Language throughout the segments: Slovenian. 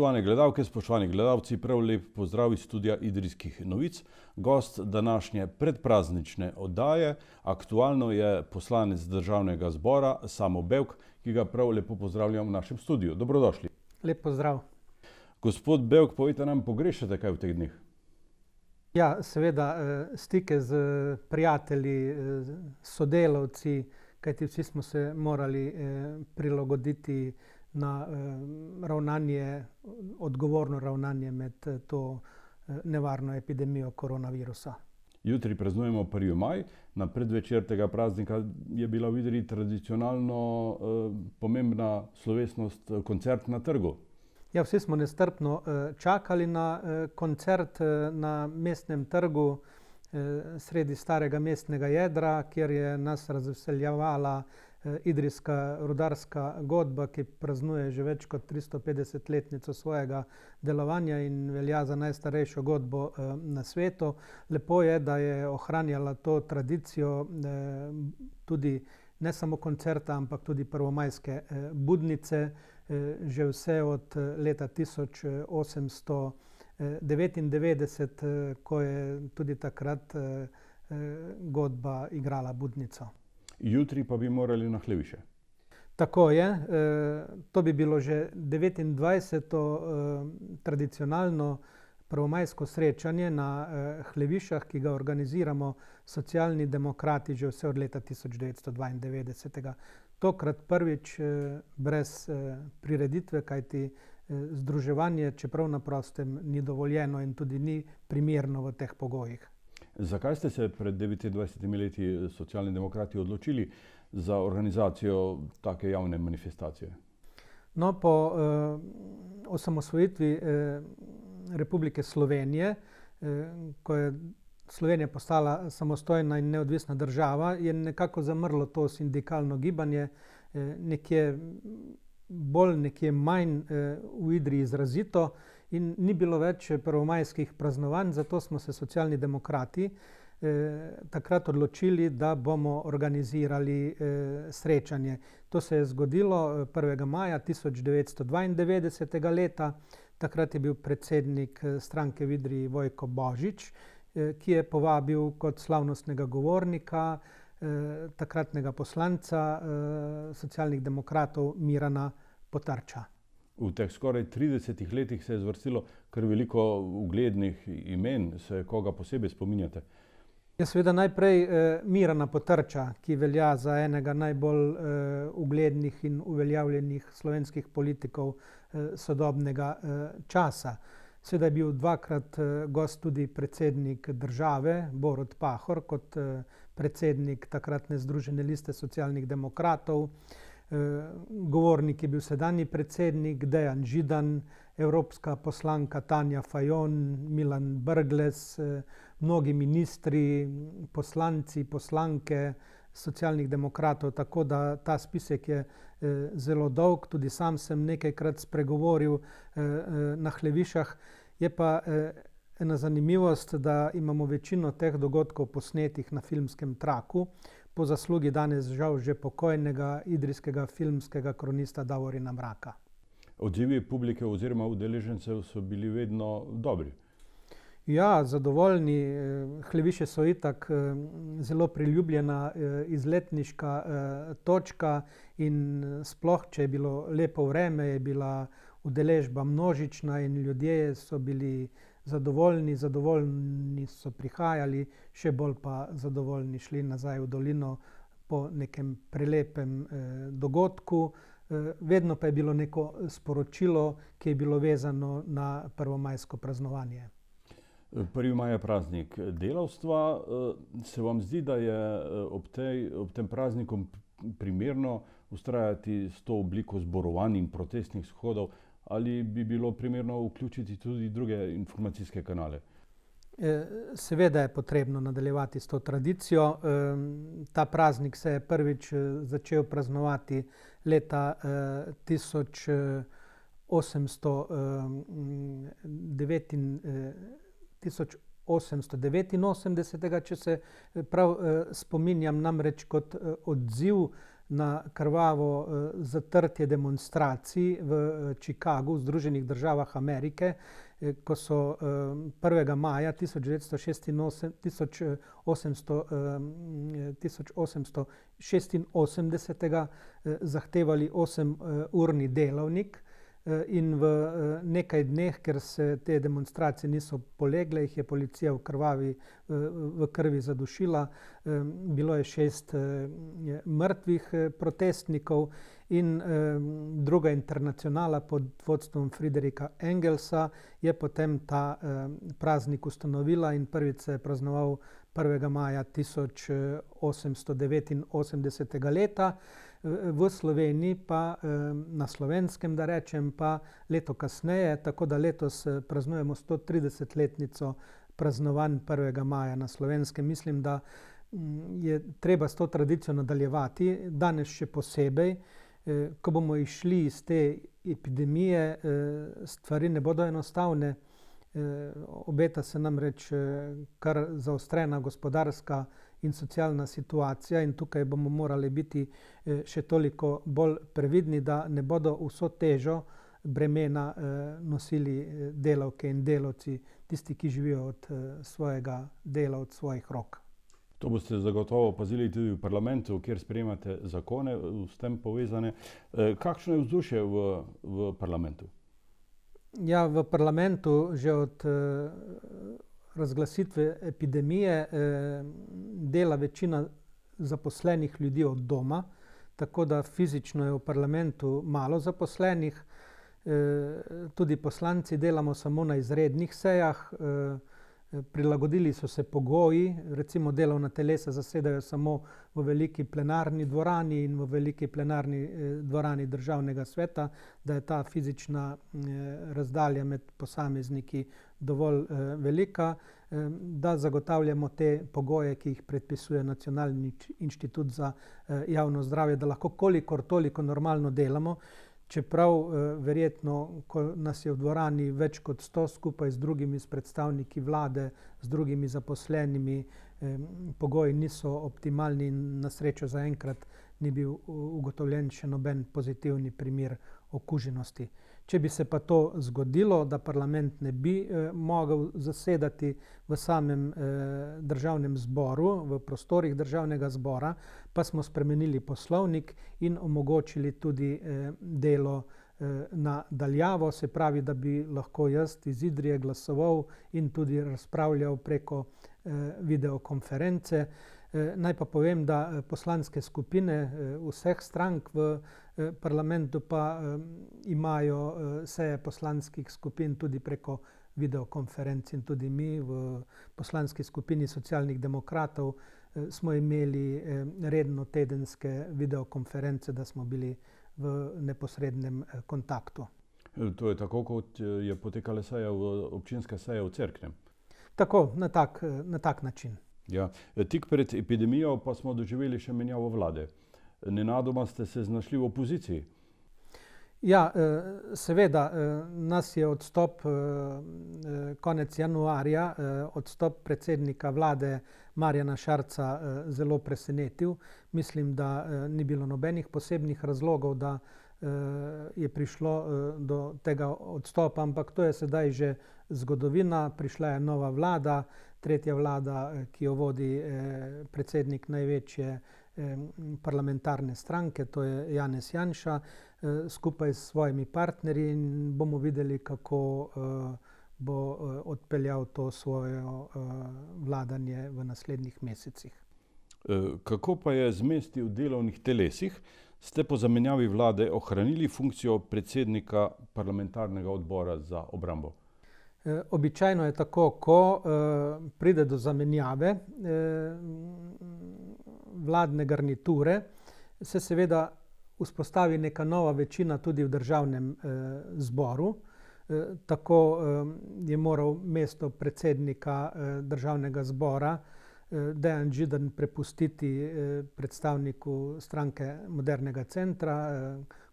Spoštovane gledalke, spoštovani gledalci, prav lep pozdrav iz studia Idrijskih novic. Gost današnje predpraznične oddaje aktualno je poslanec Državnega zbora Samo Bevk, ki ga prav lepo pozdravljam v našem studiu. Dobrodošli. Lep pozdrav. Gospod Bevk, povejte nam, pogrešate kaj v teh dneh? Ja, seveda stike z prijatelji, sodelavci, kajti vsi smo se morali prilagoditi na ravnanje, odgovorno ravnanje med to nevarno epidemijo koronavirusa. Jutri praznujemo 1. maj. Na predvečer tega praznika je bila v Idriji tradicionalno pomembna slovesnost, koncert na trgu. Ja, vsi smo nestrpno čakali na koncert na mestnem trgu sredi starega mestnega jedra, kjer je nas razveseljevala idrijska rudarska godba, ki praznuje že več kot 350-letnico svojega delovanja in velja za najstarejšo godbo na svetu. Lepo je, da je ohranjala to tradicijo tudi ne samo koncerta, ampak tudi prvomajske budnice, že vse od leta 1899, ko je tudi takrat godba igrala budnico. Jutri pa bi morali na Hleviše. Tako je. To bi bilo že 29. Tradicionalno prvomajsko srečanje na Hlevišah, ki ga organiziramo Socialni demokrati že vse od leta 1992. Tokrat prvič brez prireditve, kajti združevanje, čeprav na prostem, ni dovoljeno in tudi ni primerno v teh pogojih. Zakaj ste se pred 29 leti Socialni demokrati odločili za organizacijo take javne manifestacije? No, po osamosvojitvi Republike Slovenije, ko je Slovenija postala samostojna in neodvisna država, je nekako zamrlo to sindikalno gibanje, nekje bolj, nekje manj v Idriji izrazito, in ni bilo več prvomajskih praznovanj, zato smo se Socialni demokrati takrat odločili, da bomo organizirali srečanje. To se je zgodilo 1. maja 1992. leta. Takrat je bil predsednik stranke v Idriji Vojko Božič, ki je povabil kot slavnostnega govornika takratnega poslanca Socialnih demokratov Mirana Potarča. V teh skoraj 30 letih se je zvrstilo kar veliko uglednih imen. Se koga posebej spominjate? Ja, seveda najprej Mirana Potarča, ki velja za enega najbolj uglednih in uveljavljenih slovenskih politikov sodobnega časa. Seveda je bil dvakrat gost tudi predsednik države, Borut Pahor, kot predsednik takratne Združene liste socialnih demokratov. Govornik je bil sedanji predsednik Dejan Židan, evropska poslanka Tanja Fajon, Milan Brglez, mnogi ministri, poslanci, poslanke Socialnih demokratov, tako da ta spisek je zelo dolg. Tudi sam sem nekajkrat spregovoril na Hlevišah. Je pa ena zanimivost, da imamo večino teh dogodkov posnetih na filmskem traku, po zaslugi danes žal že pokojnega idrijskega filmskega kronista Davorina Mraka. Odzivi publike oziroma udeležencev so bili vedno dobri. Ja, zadovoljni. Hleviše so itak zelo priljubljena izletniška točka in sploh, če je bilo lepo vreme, je bila udeležba množična in ljudje so bili zadovoljni so prihajali, še bolj pa zadovoljni šli nazaj v dolino po nekem prelepem dogodku. Vedno pa je bilo neko sporočilo, ki je bilo vezano na prvomajsko praznovanje. 1. maj je praznik delavstva. Se vam zdi, da je ob tem prazniku primerno vztrajati s to obliko zborovanj in protestnih shodov, ali bi bilo primerno vključiti tudi druge informacijske kanale? Seveda je potrebno nadaljevati s to tradicijo. Ta praznik se je prvič začel praznovati leta 1889, če se prav spominjam, namreč kot odziv na krvavo zatrtje demonstracij v Chicagu, v Združenih državah Amerike, ko so 1. maja 1886 zahtevali 8-urni delavnik. In v nekaj dneh, ker se te demonstracije niso polegle, jih je policija v krvi zadušila. Bilo je 6 mrtvih protestnikov in druga internacionala pod vodstvom Friedricha Engelsa je potem ta praznik ustanovila in prvič se je praznoval 1. maja 1889. leta. V Sloveniji pa, na Slovenskem, da rečem, pa leto kasneje, tako da letos praznujemo 130-letnico praznovanj 1. maja na Slovenskem. Mislim, da je treba s to tradicijo nadaljevati, danes še posebej, ko bomo išli iz te epidemije, stvari ne bodo enostavne. Obeta se namreč kar zaostrena gospodarska in socialna situacija in tukaj bomo morali biti še toliko bolj previdni, da ne bodo vso težo bremena nosili delavke in delavci, tisti, ki živijo od svojega dela, od svojih rok. To boste zagotovo pazili tudi v parlamentu, kjer sprejemate zakone s tem povezane. Kakšno je vzdušje v parlamentu? Ja, v parlamentu že od razglasitve epidemije dela večina zaposlenih ljudi od doma, tako da fizično je v parlamentu malo zaposlenih. Tudi poslanci delamo samo na izrednih sejah. Prilagodili so se pogoji, recimo delovna telesa zasedajo samo v veliki plenarni dvorani in v veliki plenarni dvorani Državnega sveta, da je ta fizična razdalja med posamezniki dovolj velika, da zagotavljamo te pogoje, ki jih predpisuje Nacionalni inštitut za javno zdravje, da lahko kolikor toliko normalno delamo. Čeprav verjetno, ko nas je v dvorani več kot 100 skupaj z drugimi, s predstavniki vlade, z drugimi zaposlenimi, pogoji niso optimalni in na srečo zaenkrat ni bil ugotovljen še noben pozitivni primer okuženosti. Če bi se pa to zgodilo, da parlament ne bi mogel zasedati v samem državnem zboru, v prostorih državnega zbora, pa smo spremenili poslovnik in omogočili tudi delo na daljavo, se pravi, da bi lahko jaz iz Idrije glasoval in tudi razpravljal preko videokonference. Naj pa povem, da poslanske skupine vseh strank v parlamentu pa imajo seje poslanskih skupin tudi preko videokonferenc in tudi mi v poslanski skupini Socialnih demokratov smo imeli redno tedenske videokonference, da smo bili v neposrednem kontaktu. To je tako, kot je potekala seja občinska seja v Cerknem? Tako, na tak način. Ja. Tik pred epidemijo pa smo doživeli še menjavo vlade. Nenadoma ste se znašli v opoziciji. Ja, seveda, nas je odstop konec januarja, odstop predsednika vlade Marjana Šarca zelo presenetil. Mislim, da ni bilo nobenih posebnih razlogov, da je prišlo do tega odstopa, ampak to je sedaj že zgodovina. Prišla je nova vlada, tretja vlada, ki jo vodi predsednik največje parlamentarne stranke, to je Janez Janša, skupaj s svojimi partnerji in bomo videli, kako bo odpeljal to svoje vladanje v naslednjih mesecih. Kako pa je z mesti v delovnih telesih? Ste po zamenjavi vlade ohranili funkcijo predsednika parlamentarnega odbora za obrambo? Običajno je tako, ko pride do zamenjave vladne garniture, se seveda vzpostavi neka nova večina tudi v državnem zboru. Tako je moral mesto predsednika državnega zbora Dejan Židan prepustiti predstavniku stranke Modernega centra,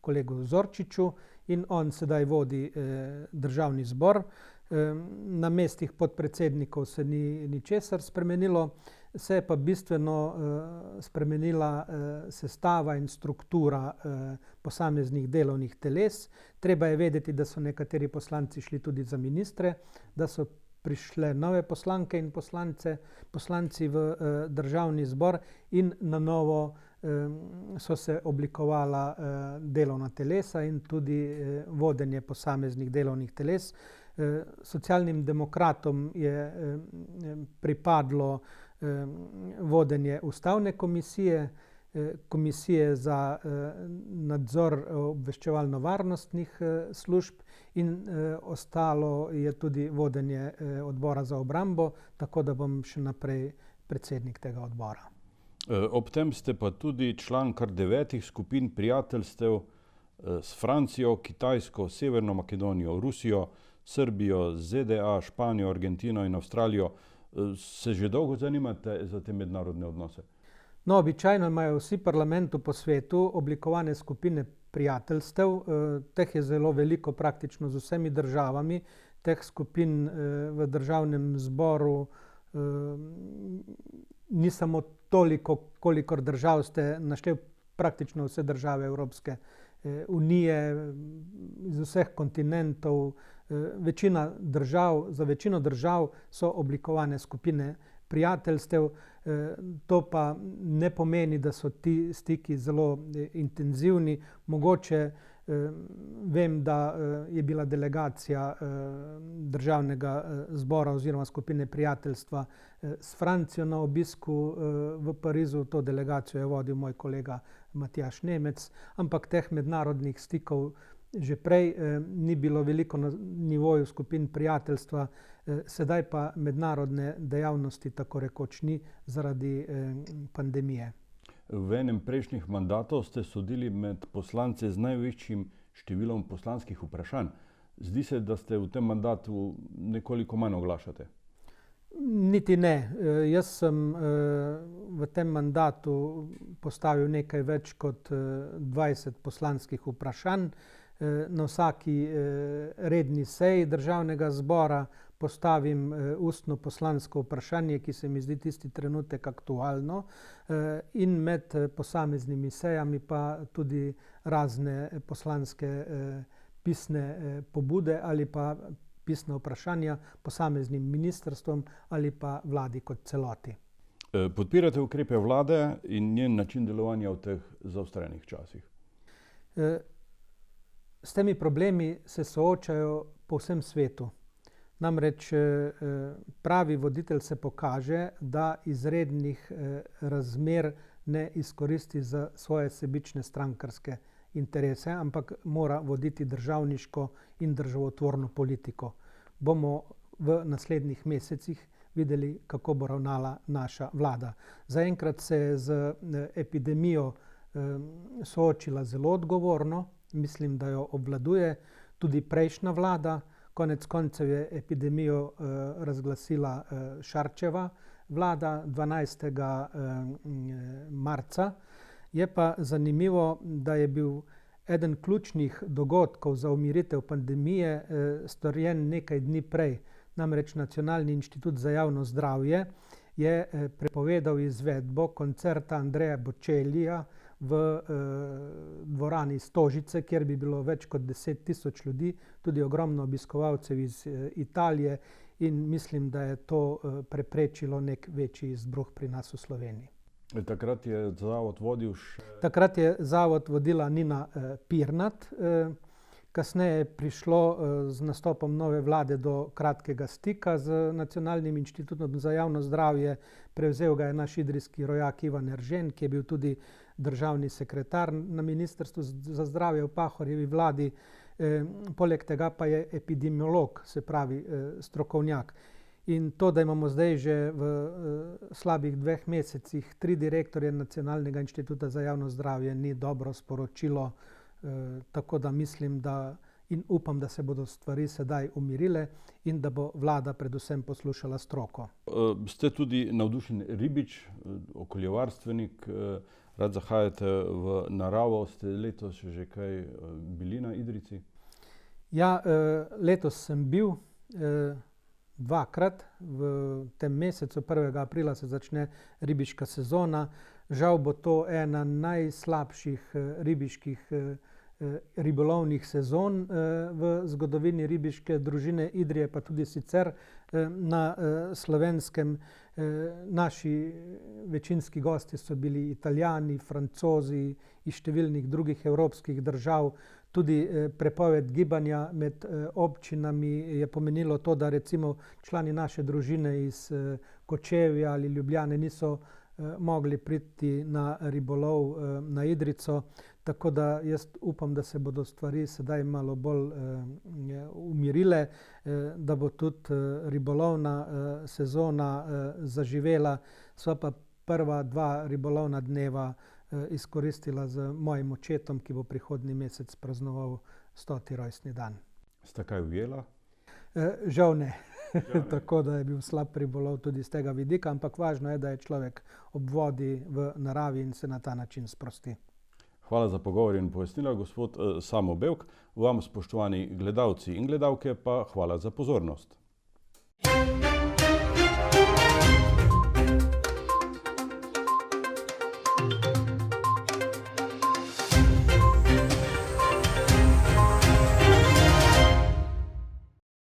kolegu Zorčiču, in on sedaj vodi državni zbor. Na mestih podpredsednikov se ni ničesar spremenilo. se je pa bistveno spremenila sestava in struktura posameznih delovnih teles. Treba je vedeti, da so nekateri poslanci šli tudi za ministre, da so prišle nove poslanke in poslanci v državni zbor in na novo so se oblikovala delovna telesa in tudi vodenje posameznih delovnih teles. Socialnim demokratom je pripadlo vodenje ustavne komisije, komisije za nadzor obveščevalno-varnostnih služb in ostalo je tudi vodenje odbora za obrambo, tako da bom še naprej predsednik tega odbora. Ob tem ste pa tudi član kar 9 skupin prijateljstev s Francijo, Kitajsko, Severno Makedonijo, Rusijo, Srbijo, ZDA, Španijo, Argentino in Avstralijo. Se že dolgo zanimate za te mednarodne odnose? No, običajno imajo vsi parlamenti po svetu oblikovane skupine prijateljstev. Teh je zelo veliko praktično z vsemi državami. Teh skupin v državnem zboru ni samo toliko, kolikor držav ste naštel praktično vse države Evropske unije, iz vseh kontinentov. Za večino držav so oblikovane skupine prijateljstev. To pa ne pomeni, da so ti stiki zelo intenzivni. Mogoče vem, da je bila delegacija državnega zbora oziroma skupine prijateljstva s Francijo na obisku v Parizu. To delegacijo je vodil moj kolega Matjaž Nemec, ampak teh mednarodnih stikov že prej ni bilo veliko na nivoju skupin prijateljstva, sedaj pa mednarodne dejavnosti tako rekoč ni zaradi pandemije. V enem prejšnjih mandatov ste sodili med poslance z največjim številom poslanskih vprašanj. Zdi se, da ste v tem mandatu nekoliko manj oglašate. Niti ne. Jaz sem v tem mandatu postavil nekaj več kot 20 poslanskih vprašanj. Na vsaki redni seji državnega zbora postavim ustno poslansko vprašanje, ki se mi zdi tisti trenutek aktualno, in med posameznimi sejami pa tudi razne poslanske pisne pobude ali pa pisna vprašanja posameznim ministrstvom ali pa vladi kot celoti. Podpirate ukrepe vlade in njen način delovanja v teh zaostrenih časih? S temi problemi se soočajo po vsem svetu. Namreč pravi voditelj se pokaže, da izrednih razmer ne izkoristi za svoje sebične strankarske interese, ampak mora voditi državniško in državotvorno politiko. Bomo v naslednjih mesecih videli, kako bo ravnala naša vlada. Zaenkrat se je z epidemijo soočila zelo odgovorno. Mislim, da jo obvladuje tudi prejšnja vlada. Konec koncev je epidemijo razglasila Šarčeva vlada 12. marca. Je pa zanimivo, da je bil eden ključnih dogodkov za umiritev pandemije storjen nekaj dni prej. Namreč Nacionalni inštitut za javno zdravje je prepovedal izvedbo koncerta Andreja Bocellija v dvorani Stožice, kjer bi bilo več kot 10.000 ljudi, tudi ogromno obiskovalcev iz Italije, in mislim, da je to preprečilo nek večji izbruh pri nas v Sloveniji. Takrat je zavod vodil Takrat je zavod vodila Nina Pirnat. Kasneje je prišlo z nastopom nove vlade do kratkega stika z Nacionalnim inštitutom za javno zdravje. Prevzel ga je naš idrijski rojak Ivan Eržen, ki je bil tudi državni sekretar na Ministrstvu za zdravje v Pahorjevi vladi. Poleg tega pa je epidemiolog, se pravi strokovnjak. In to, da imamo zdaj že v slabih 2 mesecih 3 direktorje Nacionalnega inštituta za javno zdravje, ni dobro sporočilo. Tako da mislim, in upam, da se bodo stvari sedaj umirile in da bo vlada predvsem poslušala stroko. Ste tudi navdušen ribič, okoljevarstvenik, rad zahajate v naravo. Ste letos že kaj bili na Idrijci? Ja, letos sem bil. dvakrat. V tem mesecu, 1. aprila, se začne ribiška sezona. Žal bo to ena najslabših ribiških ribolovnih sezon v zgodovini ribiške družine Idrije, pa tudi sicer na Slovenskem. Naši večinski gosti so bili Italijani, Francozi iz številnih drugih evropskih držav. Tudi prepoved gibanja med občinami je pomenilo to, da recimo člani naše družine iz Kočevja ali Ljubljane niso mogli priti na ribolov na Idrijco. Tako da jaz upam, da se bodo stvari sedaj malo bolj umirile, da bo tudi ribolovna sezona zaživela. Sva pa prva 2 ribolovna dneva izkoristila z mojim očetom, ki bo prihodnji mesec praznoval 100. rojstni dan. Sta kaj ujela? Žal ne. Tako da je bil slab ribolov tudi z tega vidika, ampak važno je, da je človek ob vodi v naravi in se na ta način sprosti. Hvala za pogovor in pojasnila, gospod Samo Bevk. Vam, spoštovani gledalci in gledalke, pa hvala za pozornost.